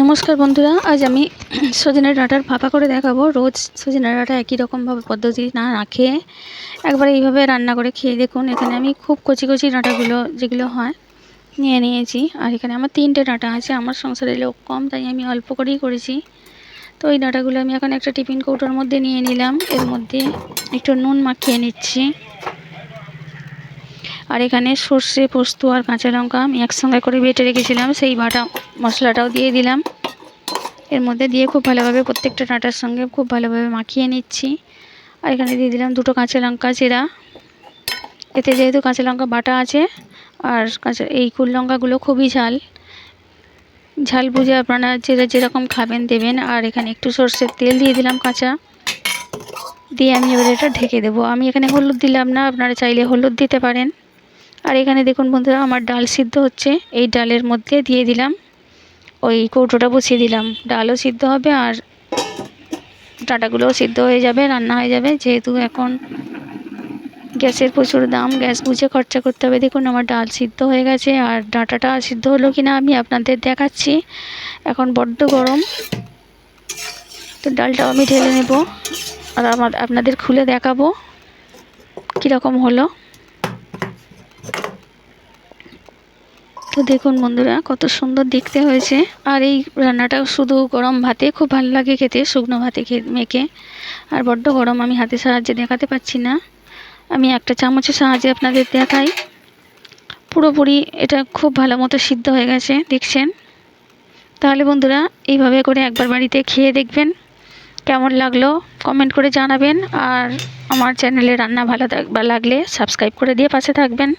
নমস্কার বন্ধুরা, আজ আমি সজনের ডাঁটার ভাপা করে দেখাবো। রোজ সজনের ডাঁটা একই রকমভাবে পদ্ধতি না খেয়ে একবার এইভাবে রান্না করে খেয়ে দেখুন। এখানে আমি খুব কচি কচি ডাঁটাগুলো যেগুলো হয় নিয়ে নিয়েছি। আর এখানে আমার 3টে ডাঁটা আছে। আমার সংসারে লোক কম, তাই আমি অল্প করেই করেছি। তো এই ডাঁটাগুলো আমি এখন একটা টিফিন কৌটোর মধ্যে নিয়ে নিলাম। এর মধ্যে একটু নুন মাখিয়ে নিচ্ছি। আর এখানে সর্ষে, পোস্ত আর কাঁচা লঙ্কা আমি একসঙ্গে করে বেটে রেখেছিলাম, সেই বাটা মশলাটাও দিয়ে দিলাম। এর মধ্যে দিয়ে খুব ভালোভাবে প্রত্যেকটা ডাঁটার সঙ্গে খুব ভালোভাবে মাখিয়ে নিচ্ছি। আর এখানে দিয়ে দিলাম 2টো কাঁচা লঙ্কা চেরা। এতে যেহেতু কাঁচা লঙ্কা বাটা আছে আর এই কুল লঙ্কাগুলো খুবই ঝাল বুঝে আপনারা যেরকম খাবেন দেবেন। আর এখানে একটু সর্ষের তেল দিয়ে দিলাম কাঁচা, দিয়ে আমি এবার এটা ঢেকে দেবো। আমি এখানে হলুদ দিলাম না, আপনারা চাইলে হলুদ দিতে পারেন। আর এখানে দেখুন বন্ধুরা, আমার ডাল সিদ্ধ হচ্ছে। এই ডালের মধ্যে দিয়ে দিলাম, ওই কৌটোটা বসিয়ে দিলাম। ডালও সিদ্ধ হবে আর ডাঁটাগুলোও সিদ্ধ হয়ে যাবে, রান্না হয়ে যাবে। যেহেতু এখন গ্যাসের প্রচুর দাম, গ্যাস বুঝে খরচা করতে হবে। দেখুন আমার ডাল সিদ্ধ হয়ে গেছে, আর ডাঁটাটা সিদ্ধ হলো কিনা আমি আপনাদের দেখাচ্ছি। এখন বড্ড গরম, তো ডালটাও আমি ঢেলে নেব আর আপনাদের খুলে দেখাবো কীরকম হলো। তো দেখুন বন্ধুরা, কত সুন্দর দেখতে হয়েছে। আর এই রান্নাটা শুধু গরম ভাতে খুব ভালো লাগে খেতে, শুকনো ভাতে মেখে। আর বড্ড গরম, আমি হাতের সাহায্যে দেখাতে পাচ্ছি না, আমি একটা চামচের সাহায্যে আপনাদের দেখাই। পুরোপুরি এটা খুব ভালো মতো সিদ্ধ হয়ে গেছে, দেখছেন। তাহলে বন্ধুরা এইভাবে করে একবার বাড়িতে খেয়ে দেখবেন, কেমন লাগলো কমেন্ট করে জানাবেন। আর আমার চ্যানেলে রান্না ভালো লাগলে সাবস্ক্রাইব করে দিয়ে পাশে থাকবেন।